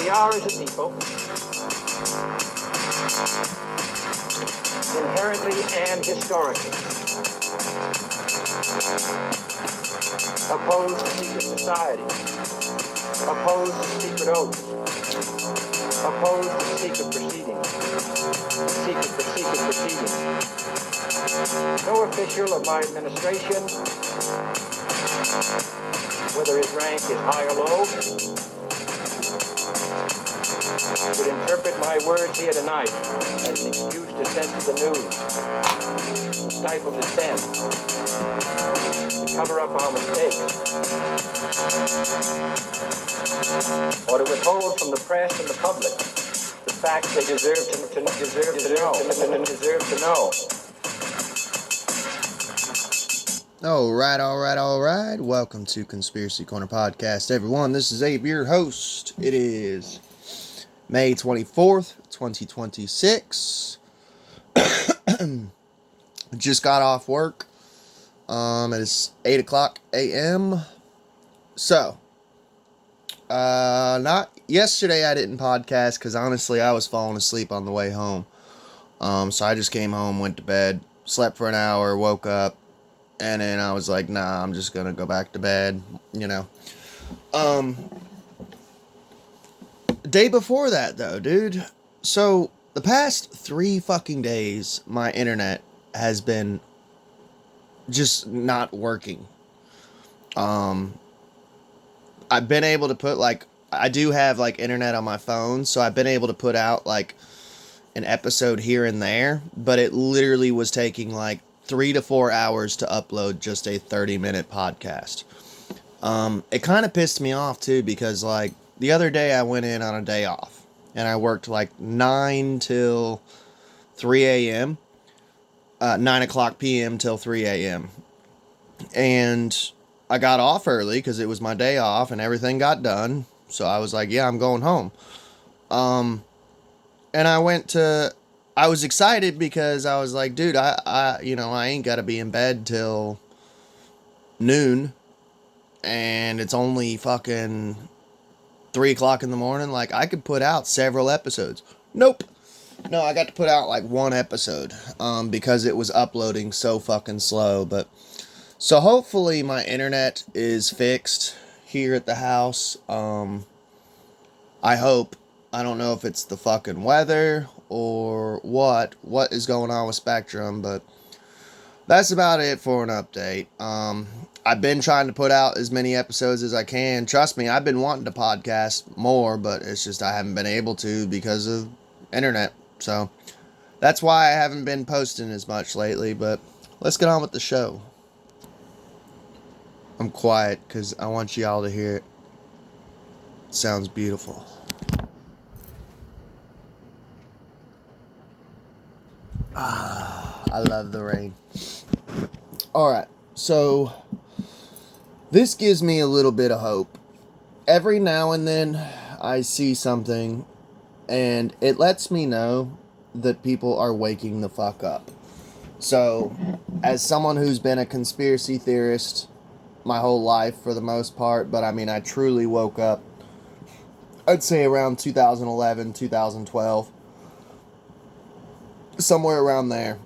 We are, as a people, inherently and historically opposed to secret society, opposed to secret oaths, opposed to secret proceedings, secret proceedings. No official of my administration, whether his rank is high or low, would interpret my words here tonight as an excuse to censor the news, stifle dissent, to cover up our mistakes, or to withhold from the press and the public the facts they deserve to know. All right. Welcome to Conspiracy Corner Podcast, everyone. This is Abe, your host. It is May 24th, 2026. Just got off work. It is 8 o'clock a.m. So, not yesterday I didn't podcast because honestly I was falling asleep on the way home. So I just came home, went to bed, slept for an hour, woke up, and then I was like, nah, I'm just gonna go back to bed, Day before that, though, dude. So, the past 3 fucking days, my internet has been just not working. I've been able to put, I do have, internet on my phone, so I've been able to put out, an episode here and there, but it literally was taking, 3 to 4 hours to upload just a 30-minute podcast. It kind of pissed me off, too, because, the other day I went in on a day off, and I worked, 9 till 3 a.m., 9 o'clock p.m. till 3 a.m., and I got off early because it was my day off, and everything got done, so I was like, yeah, I'm going home. And I was excited because I was like, dude, I ain't got to be in bed till noon, and it's only fucking 3 o'clock in the morning. I could put out several episodes. Nope. No, I got to put out, 1 episode, because it was uploading so fucking slow, so hopefully my internet is fixed here at the house. I hope. I don't know if it's the fucking weather or what is going on with Spectrum, but that's about it for an update. I've been trying to put out as many episodes as I can. Trust me, I've been wanting to podcast more, but it's just I haven't been able to because of internet. So that's why I haven't been posting as much lately, but let's get on with the show. I'm quiet because I want y'all to hear it. It sounds beautiful. I love the rain. Alright, so this gives me a little bit of hope. Every now and then I see something and it lets me know that people are waking the fuck up. So, as someone who's been a conspiracy theorist my whole life for the most part, but I truly woke up, I'd say around 2011, 2012. Somewhere around there,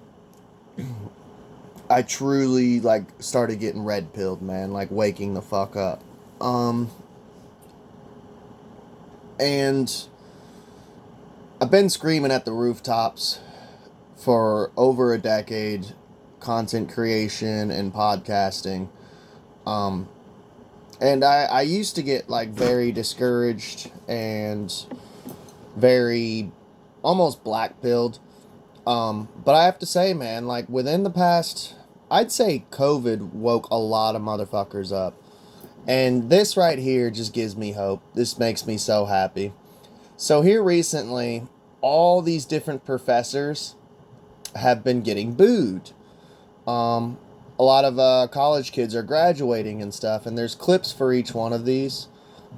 I truly, started getting red-pilled, man, waking the fuck up. And I've been screaming at the rooftops for over a decade, content creation and podcasting. And I used to get, very discouraged and very almost black-pilled. But I have to say, man, within the past, I'd say COVID woke a lot of motherfuckers up. And this right here just gives me hope. This makes me so happy. So here recently, all these different professors have been getting booed. A lot of college kids are graduating and stuff, and there's clips for each one of these.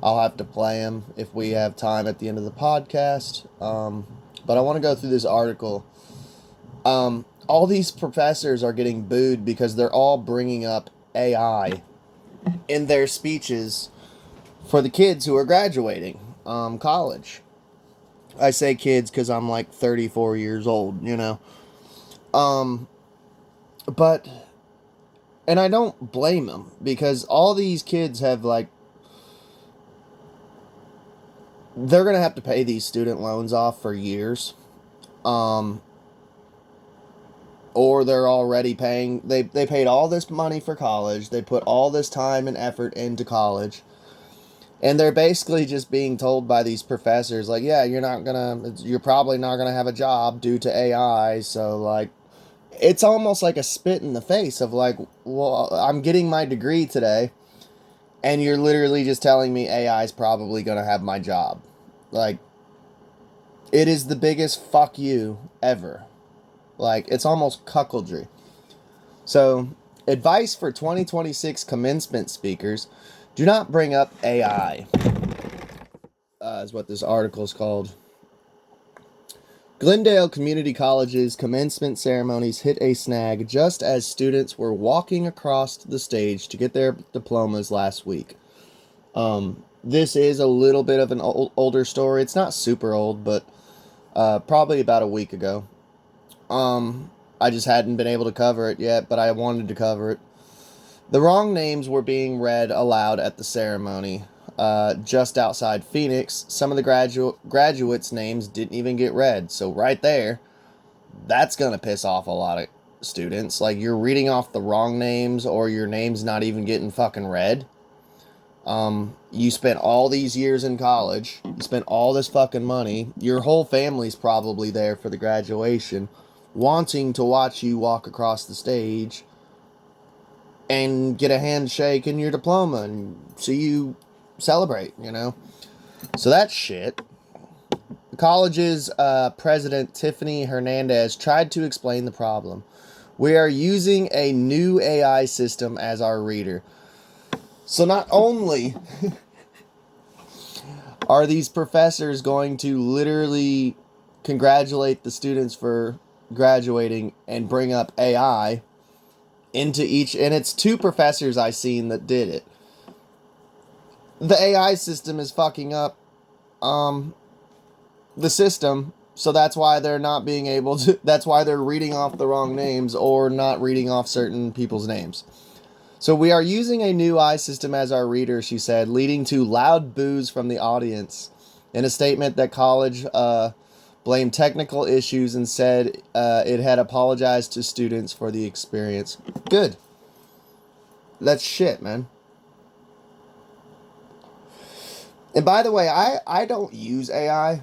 I'll have to play them if we have time at the end of the podcast. But I want to go through this article. All these professors are getting booed because they're all bringing up AI in their speeches for the kids who are graduating. college. I say kids because I'm like 34 years old, you know. Um, but, and I don't blame them because all these kids have like, they're going to have to pay these student loans off for years. Or they're already paying, they paid all this money for college. They put all this time and effort into college. And they're basically just being told by these professors, like, yeah, you're probably not gonna have a job due to AI. So, like, it's almost like a spit in the face of, like, well, I'm getting my degree today, and you're literally just telling me AI is probably gonna have my job. Like, it is the biggest fuck you ever. Like, it's almost cuckoldry. So, advice for 2026 commencement speakers: do not bring up AI. Is what this article is called. Glendale Community College's commencement ceremonies hit a snag just as students were walking across the stage to get their diplomas last week. This is a little bit of an older story. It's not super old, but probably about a week ago. I just hadn't been able to cover it yet, but I wanted to cover it. The wrong names were being read aloud at the ceremony. Just outside Phoenix, some of the graduates' names didn't even get read. So right there, that's going to piss off a lot of students. Like, you're reading off the wrong names, or your name's not even getting fucking read. You spent all these years in college. You spent all this fucking money. Your whole family's probably there for the graduation, wanting to watch you walk across the stage and get a handshake and your diploma and see you celebrate, you know? So that's shit. The college's president, Tiffany Hernandez, tried to explain the problem. We are using a new AI system as our reader. So not only are these professors going to literally congratulate the students for graduating and bring up AI into each, and it's two professors I seen that did it. The AI system is fucking up the system, so that's why they're not being able to, that's why they're reading off the wrong names or not reading off certain people's names. So we are using a new AI system as our reader, she said, leading to loud boos from the audience. In a statement, that college blamed technical issues and said it had apologized to students for the experience. Good. That's shit, man. And by the way, I don't use AI,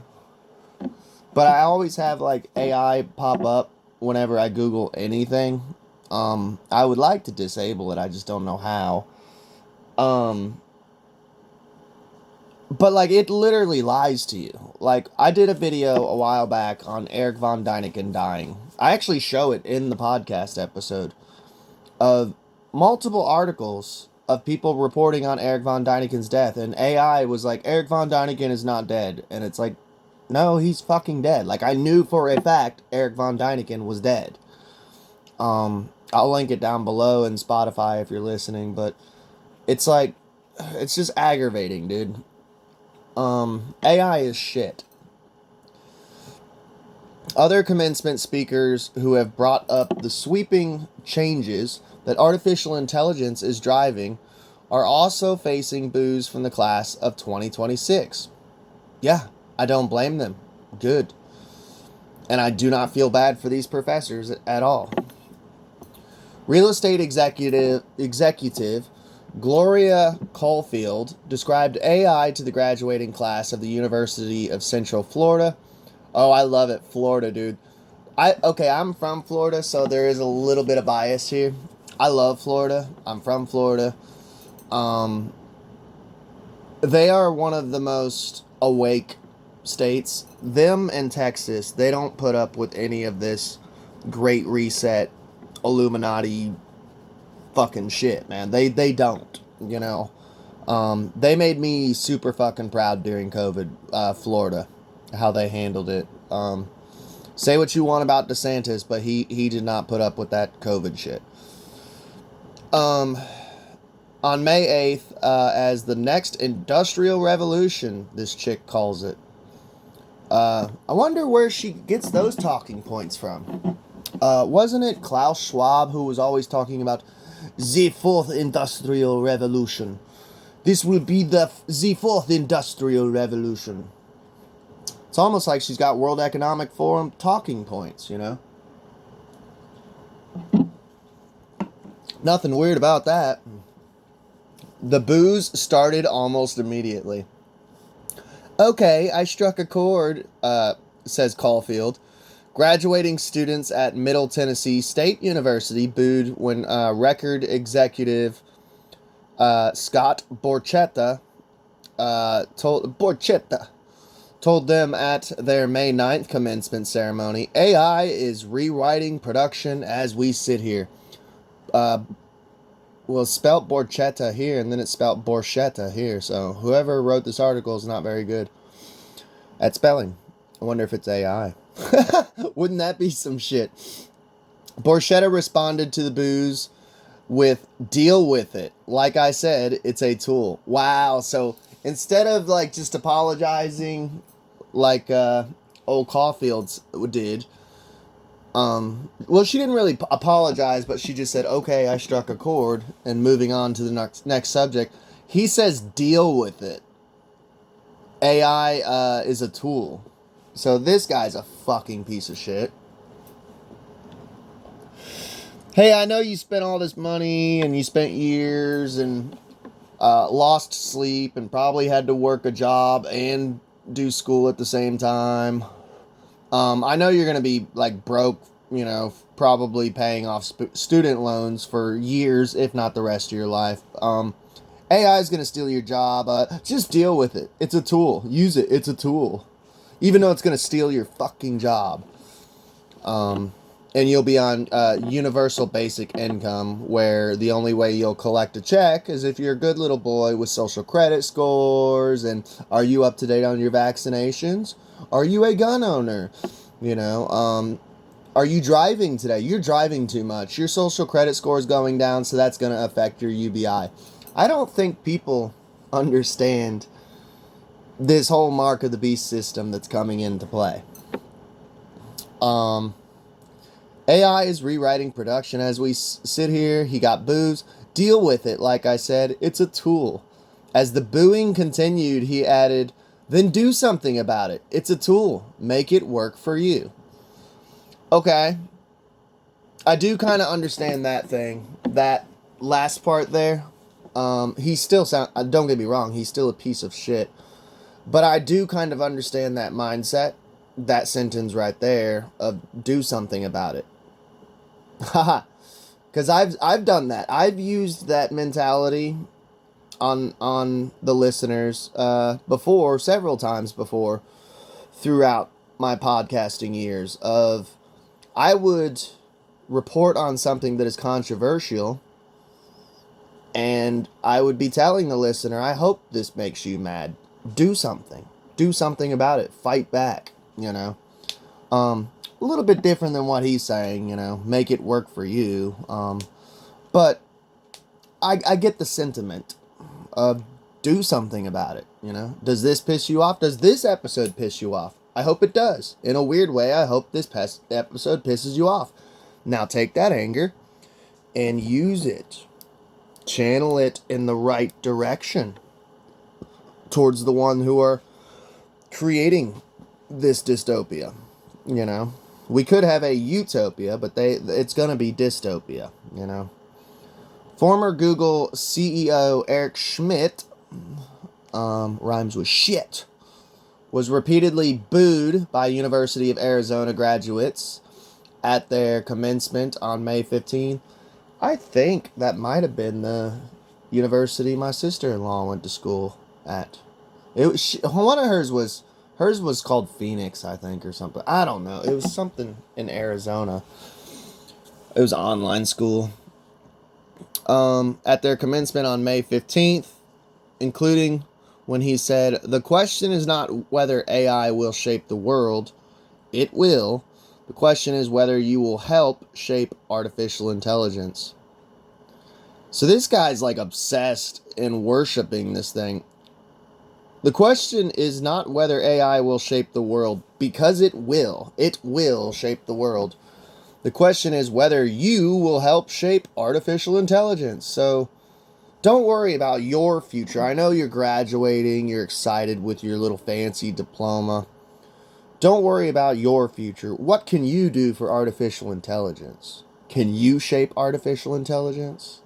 but I always have like AI pop up whenever I Google anything. I would like to disable it. I just don't know how. But like, it literally lies to you. Like, I did a video a while back on Eric von Däniken dying. I actually show it in the podcast episode of multiple articles of people reporting on Eric von Däniken's death, and AI was like, Eric von Däniken is not dead, and it's like, no, he's fucking dead. Like, I knew for a fact Eric von Däniken was dead. I'll link it down below in Spotify if you're listening, but it's like, it's just aggravating, dude. AI is shit. Other commencement speakers who have brought up the sweeping changes that artificial intelligence is driving are also facing boos from the class of 2026. Yeah, I don't blame them. Good. And I do not feel bad for these professors at all. Real estate executive Gloria Caulfield described AI to the graduating class of the University of Central Florida. Oh, I love it. Florida, dude. I'm from Florida, so there is a little bit of bias here. I love Florida. I'm from Florida. They are one of the most awake states. Them and Texas, they don't put up with any of this Great Reset, Illuminati fucking shit, man. They don't, you know. They made me super fucking proud during COVID, Florida, how they handled it. Say what you want about DeSantis, but he did not put up with that COVID shit. on May 8th as the next industrial revolution, this chick calls it. I wonder where she gets those talking points from. Wasn't it Klaus Schwab who was always talking about the fourth industrial revolution? This will be the fourth industrial revolution. It's almost like she's got World Economic Forum talking points, you know? Nothing weird about that. The booze started almost immediately. Okay, I struck a chord, says Caulfield. Graduating students at Middle Tennessee State University booed when record executive Scott Borchetta told them at their May 9th commencement ceremony, AI is rewriting production as we sit here. Well, it's spelt Borchetta here, and then it's spelt Borchetta here. So whoever wrote this article is not very good at spelling. I wonder if it's AI. Wouldn't that be some shit? Borchetta responded to the boos with "deal with it." Like I said, it's a tool. Wow. So instead of like just apologizing like old Caulfield did, well, she didn't really apologize, but she just said, okay, I struck a chord, and moving on to the next subject. He says deal with it. AI is a tool. So this guy's a fucking piece of shit. Hey, I know you spent all this money, and you spent years, and lost sleep, and probably had to work a job and do school at the same time. I know you're going to be, like, broke, you know, probably paying off student loans for years, if not the rest of your life. AI is going to steal your job. Just deal with it. It's a tool. Use it. It's a tool. Even though it's going to steal your fucking job. And you'll be on universal basic income, where the only way you'll collect a check is if you're a good little boy with social credit scores, and are you up to date on your vaccinations? Are you a gun owner? You know, are you driving today? You're driving too much. Your social credit score is going down, so that's going to affect your UBI. I don't think people understand this whole mark of the beast system that's coming into play. AI is rewriting production as we sit here. He got boos. Deal with it. Like I said, it's a tool. As the booing continued, he added, then do something about it. It's a tool. Make it work for you. Okay. I do kind of understand that thing. That last part there. He still don't get me wrong, he's still a piece of shit. But I do kind of understand that mindset. That sentence right there of do something about it. Haha. Because I've done that. I've used that mentality on the listeners before, several times before, throughout my podcasting years. Of I would report on something that is controversial, and I would be telling the listener, I hope this makes you mad. Do something. Do something about it. Fight back, you know. A little bit different than what he's saying, you know, make it work for you. But I get the sentiment of do something about it, you know. Does this piss you off? Does this episode piss you off? I hope it does. In a weird way, I hope this episode pisses you off. Now take that anger and use it. Channel it in the right direction towards the one who are creating this dystopia, you know. We could have a utopia, but it's going to be dystopia, you know. Former Google CEO Eric Schmidt, rhymes with shit, was repeatedly booed by University of Arizona graduates at their commencement on May 15. I think that might have been the university my sister-in-law went to school at. One of hers was called Phoenix, I think, or something. I don't know. It was something in Arizona. It was an online school. At their commencement on May 15th, including when he said, the question is not whether AI will shape the world. It will. The question is whether you will help shape artificial intelligence. So this guy's like obsessed and worshiping this thing. The question is not whether AI will shape the world, because it will. It will shape the world. The question is whether you will help shape artificial intelligence. So don't worry about your future. I know you're graduating, you're excited with your little fancy diploma. Don't worry about your future. What can you do for artificial intelligence? Can you shape artificial intelligence?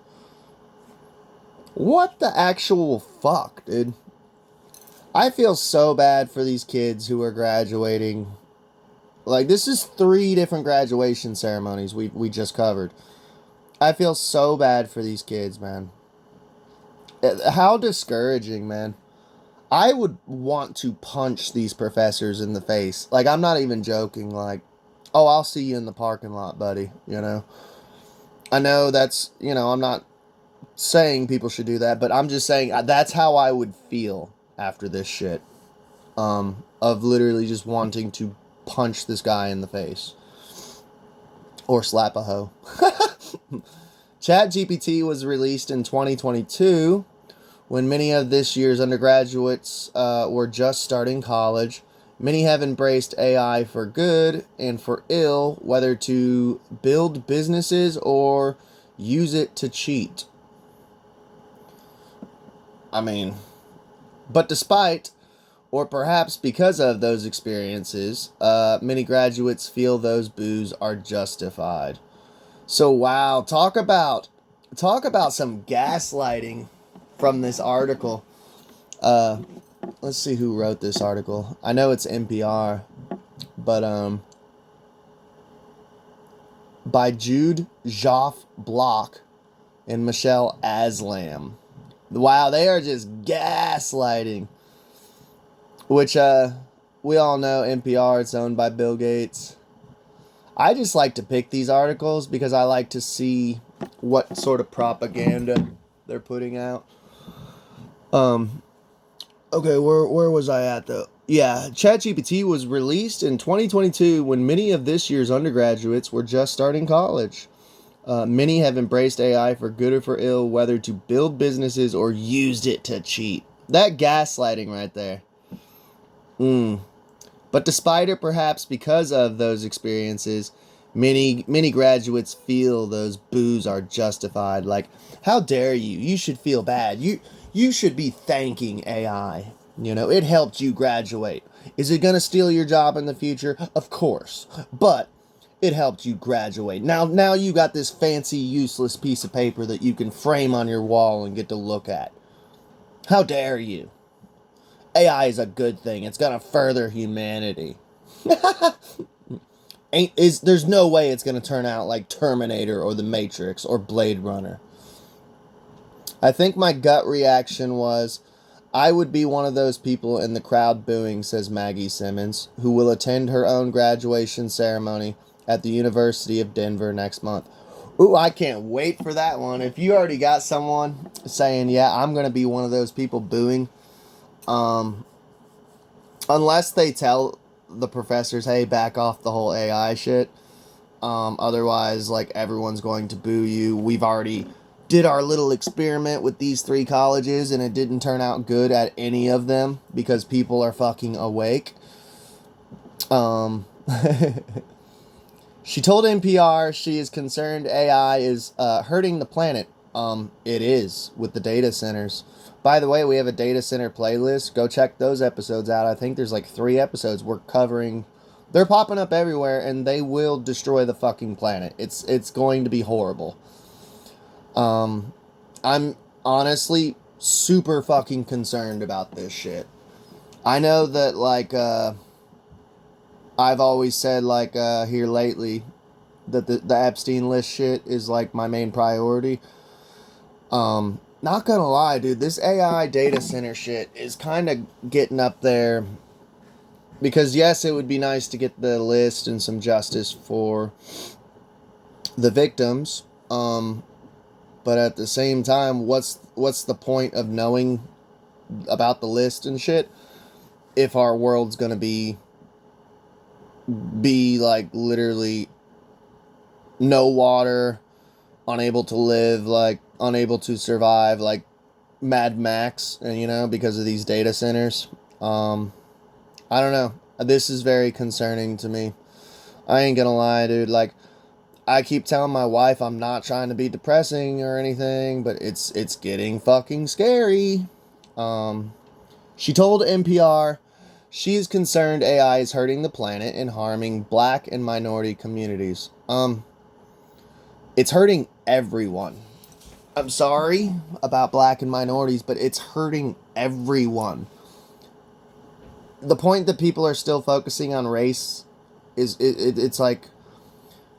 What the actual fuck, dude? I feel so bad for these kids who are graduating. Like, this is 3 different graduation ceremonies we just covered. I feel so bad for these kids, man. How discouraging, man. I would want to punch these professors in the face. Like, I'm not even joking. Like, oh, I'll see you in the parking lot, buddy. You know? I know that's, I'm not saying people should do that, but I'm just saying that's how I would feel after this shit. Of literally just wanting to punch this guy in the face. Or slap a hoe. ChatGPT was released in 2022 when many of this year's undergraduates were just starting college. Many have embraced AI for good and for ill, whether to build businesses or use it to cheat. I mean, but despite, or perhaps because of those experiences, many graduates feel those boos are justified. So wow, talk about some gaslighting from this article. Let's see who wrote this article. I know it's NPR, but by Jude Joff Block and Michelle Aslam. Wow, they are just gaslighting. Which we all know NPR, it's owned by Bill Gates. I just like to pick these articles because I like to see what sort of propaganda they're putting out. Okay, where was I at though? Yeah, ChatGPT was released in 2022 when many of this year's undergraduates were just starting college. Many have embraced AI for good or for ill, whether to build businesses or used it to cheat. That gaslighting right there. But despite or perhaps because of those experiences, many graduates feel those boos are justified. Like, how dare you? You should feel bad. You should be thanking AI. It helped you graduate. Is it gonna steal your job in the future? Of course. But it helped you graduate. Now you got this fancy, useless piece of paper that you can frame on your wall and get to look at. How dare you? AI is a good thing. It's gonna further humanity. There's no way it's gonna turn out like Terminator or The Matrix or Blade Runner. I think my gut reaction was I would be one of those people in the crowd booing, says Maggie Simmons, who will attend her own graduation ceremony at the University of Denver next month. Ooh, I can't wait for that one. If you already got someone saying, yeah, I'm going to be one of those people booing, unless they tell the professors, hey, back off the whole AI shit. Otherwise, like, everyone's going to boo you. We've already did our little experiment with these 3 colleges and it didn't turn out good at any of them because people are fucking awake. She told NPR she is concerned AI is hurting the planet. It is, with the data centers. By the way, we have a data center playlist. Go check those episodes out. I think there's like 3 episodes we're covering. They're popping up everywhere and they will destroy the fucking planet. It's going to be horrible. I'm honestly super fucking concerned about this shit. I know that, like, I've always said, like, here lately, that the Epstein list shit is, like, my main priority. Not gonna lie, dude, this AI data center shit is kind of getting up there. Because, yes, it would be nice to get the list and some justice for the victims. But at the same time, what's the point of knowing about the list and shit if our world's gonna be like literally no water, unable to live, like unable to survive, like Mad Max, and because of these data centers. I don't know. This is very concerning to me. I ain't gonna lie, dude. Like, I keep telling my wife I'm not trying to be depressing or anything, but it's getting fucking scary. She told NPR she is concerned AI is hurting the planet and harming black and minority communities. It's hurting everyone. I'm sorry about black and minorities, but it's hurting everyone. The point that people are still focusing on race is it's like,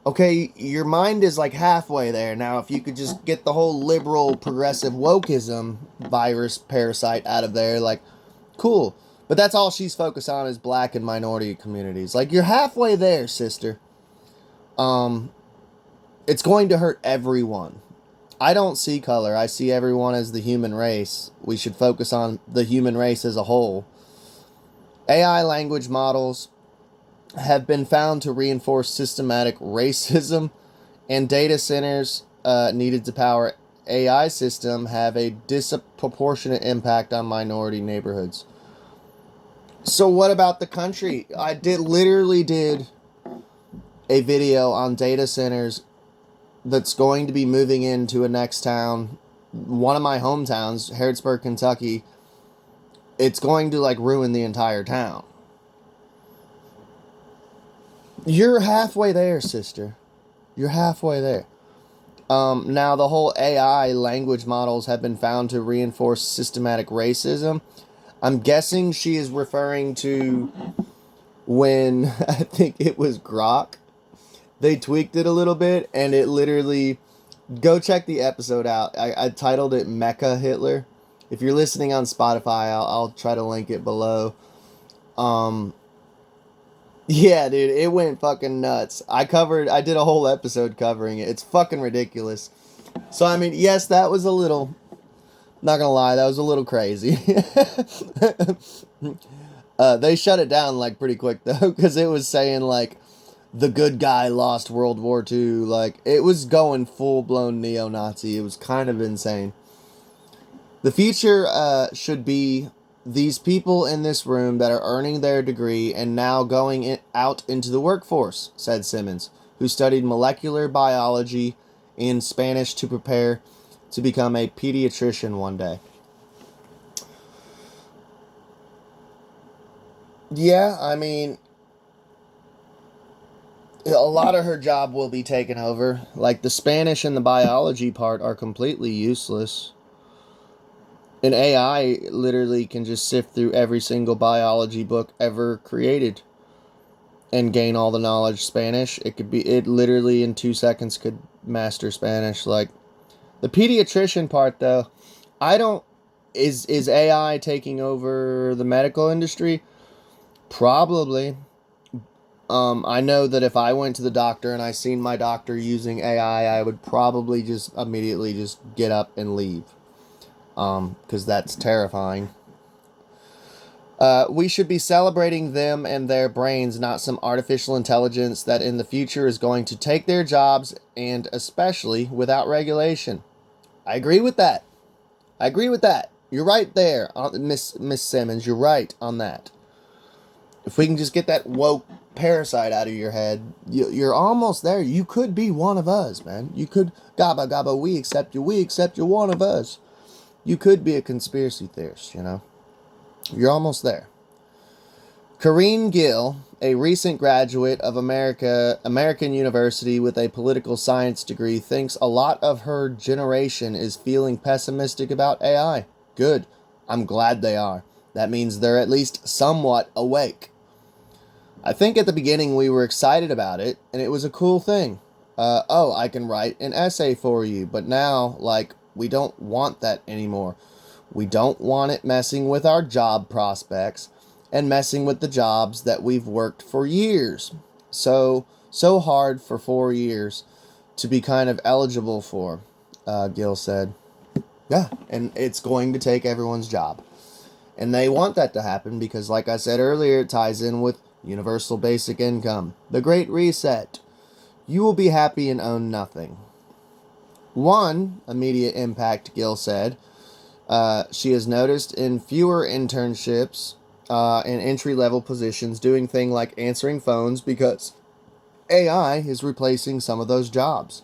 okay, your mind is like halfway there. Now, if you could just get the whole liberal progressive wokeism virus parasite out of there, like, cool. But that's all she's focused on is black and minority communities. Like, you're halfway there, sister. It's going to hurt everyone. I don't see color. I see everyone as the human race. We should focus on the human race as a whole. AI language models have been found to reinforce systematic racism, and data centers needed to power AI system have a disproportionate impact on minority neighborhoods. So what about the country? I literally did a video on data centers that's going to be moving into a next town, one of my hometowns, Harrodsburg, Kentucky. It's going to like ruin the entire town. You're halfway there, sister. You're halfway there. Now, the whole AI language models have been found to reinforce systematic racism. I'm guessing she is referring to when, I think it was Grok, they tweaked it a little bit, and it literally, go check the episode out. I titled it Mecha Hitler. If you're listening on Spotify, I'll try to link it below. Yeah, dude, it went fucking nuts. I did a whole episode covering it. It's fucking ridiculous. So, I mean, yes, that was a little, not gonna lie, that was a little crazy. They shut it down, like, pretty quick, though, because it was saying, like, the good guy lost World War II. Like, it was going full-blown neo-Nazi. It was kind of insane. The future should be these people in this room that are earning their degree and now going out into the workforce, said Simmons, who studied molecular biology in Spanish to prepare to become a pediatrician one day. Yeah, I mean, a lot of her job will be taken over. Like, the Spanish and the biology part are completely useless. An AI literally can just sift through every single biology book ever created and gain all the knowledge Spanish. It literally in 2 seconds could master Spanish. Like, the pediatrician part, though, is AI taking over the medical industry? Probably. I know that if I went to the doctor and I seen my doctor using AI, I would probably just immediately just get up and leave. Because that's terrifying. We should be celebrating them and their brains, not some artificial intelligence that in the future is going to take their jobs, and especially without regulation. I agree with that. You're right there, Miss Simmons. You're right on that. If we can just get that woke parasite out of your head, you're almost there. You could be one of us, man. You could, gabba gabba, we accept you, one of us. You could be a conspiracy theorist, You're almost there. Karine Gill, a recent graduate of American University with a political science degree, thinks a lot of her generation is feeling pessimistic about AI. Good. I'm glad they are. That means they're at least somewhat awake. I think at the beginning we were excited about it, and it was a cool thing. I can write an essay for you, but now, we don't want that anymore. We don't want it messing with our job prospects and messing with the jobs that we've worked for years. So hard for 4 years to be kind of eligible for, Gill said. Yeah, and it's going to take everyone's job. And they want that to happen because, like I said earlier, it ties in with universal basic income, the Great Reset. You will be happy and own nothing. One immediate impact, Gill said, she has noticed in fewer internships and entry-level positions doing things like answering phones because AI is replacing some of those jobs.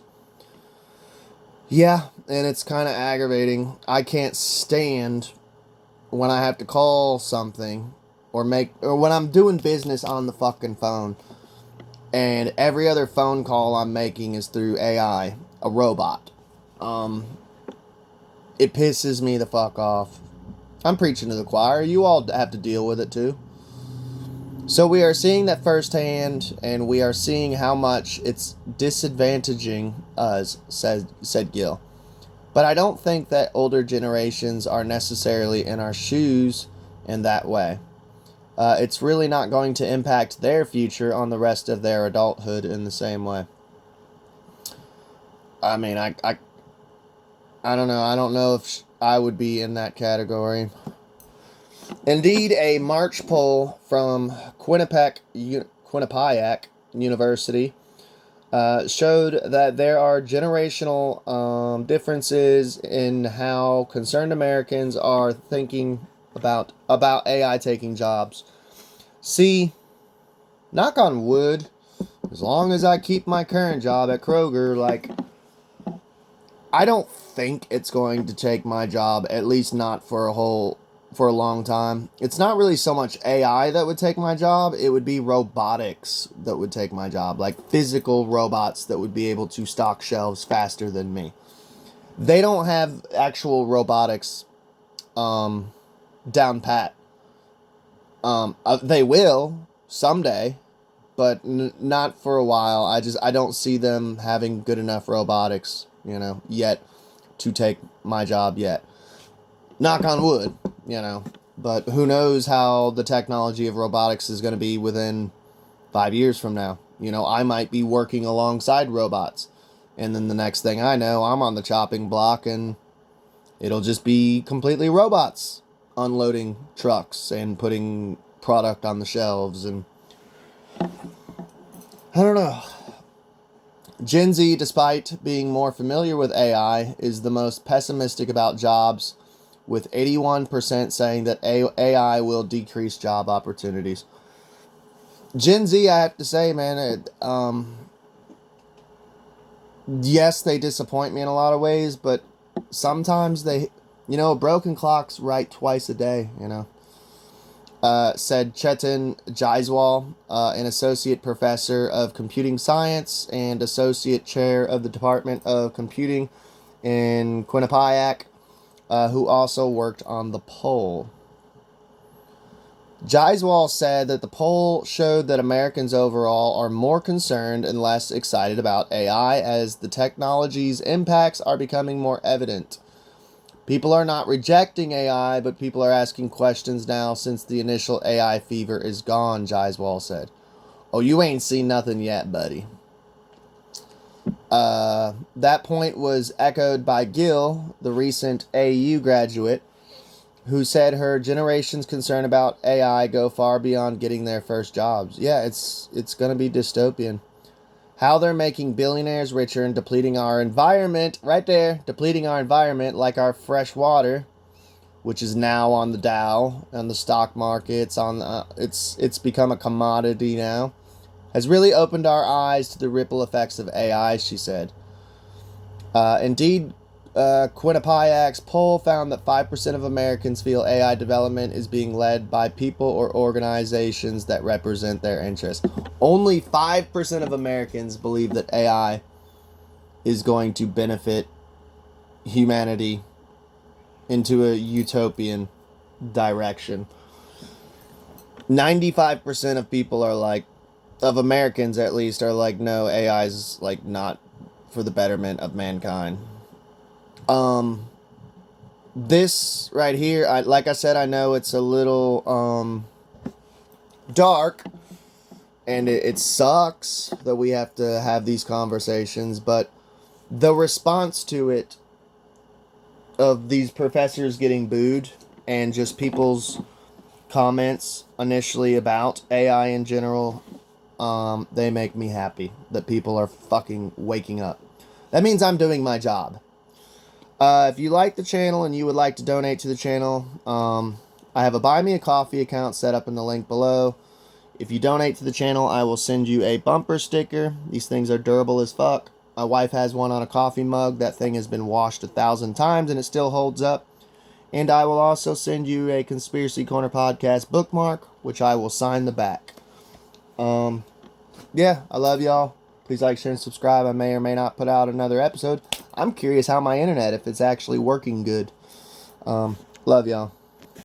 Yeah, and it's kind of aggravating. I can't stand when I have to call something or when I'm doing business on the fucking phone and every other phone call I'm making is through AI, a robot. It pisses me the fuck off. I'm preaching to the choir. You all have to deal with it too. So we are seeing that firsthand, and we are seeing how much it's disadvantaging us, said Gill. But I don't think that older generations are necessarily in our shoes in that way. It's really not going to impact their future on the rest of their adulthood in the same way. I mean, I don't know. I don't know if I would be in that category. Indeed, a March poll from Quinnipiac University showed that there are generational differences in how concerned Americans are thinking about AI taking jobs. See, knock on wood, as long as I keep my current job at Kroger, like, I don't think it's going to take my job, at least not for a long time. It's not really so much AI that would take my job, it would be robotics that would take my job, like physical robots that would be able to stock shelves faster than me. They don't have actual robotics down pat. They will someday, but not for a while. I don't see them having good enough robotics, yet to take my job yet. Knock on wood, But who knows how the technology of robotics is going to be within 5 years from now. I might be working alongside robots. And then the next thing I know, I'm on the chopping block and it'll just be completely robots unloading trucks and putting product on the shelves. And I don't know. Gen Z, despite being more familiar with AI, is the most pessimistic about jobs, with 81% saying that AI will decrease job opportunities. Gen Z, I have to say, man, yes, they disappoint me in a lot of ways, but sometimes a broken clock's right twice a day, said Chetan Jaiswal, an associate professor of computing science and associate chair of the Department of Computing in Quinnipiac, who also worked on the poll. Jaiswal said that the poll showed that Americans overall are more concerned and less excited about AI as the technology's impacts are becoming more evident. People are not rejecting AI, but people are asking questions now since the initial AI fever is gone, Jaiswal said. Oh, you ain't seen nothing yet, buddy. That point was echoed by Gill, the recent AU graduate, who said her generation's concern about AI go far beyond getting their first jobs. Yeah, it's going to be dystopian. How they're making billionaires richer and depleting our environment, right there, depleting our environment like our fresh water, which is now on the Dow, on the stock markets, it's become a commodity now, has really opened our eyes to the ripple effects of AI, she said. Indeed, Quinnipiac's poll found that 5% of Americans feel AI development is being led by people or organizations that represent their interests. Only 5% of Americans believe that AI is going to benefit humanity into a utopian direction. 95% of people are like, of Americans at least, are like, no, AI is like not for the betterment of mankind. This right here, like I said, I know it's a little dark, and it sucks that we have to have these conversations, but the response to it, of these professors getting booed and just people's comments initially about AI in general, they make me happy that people are fucking waking up. That means I'm doing my job. If you like the channel and you would like to donate to the channel, I have a Buy Me a Coffee account set up in the link below. If you donate to the channel, I will send you a bumper sticker. These things are durable as fuck. My wife has one on a coffee mug. That thing has been washed 1,000 times and it still holds up. And I will also send you a Conspiracy Corner podcast bookmark, which I will sign the back. Yeah, I love y'all. Please like, share, and subscribe. I may or may not put out another episode. I'm curious how my internet, if it's actually working good. Love y'all.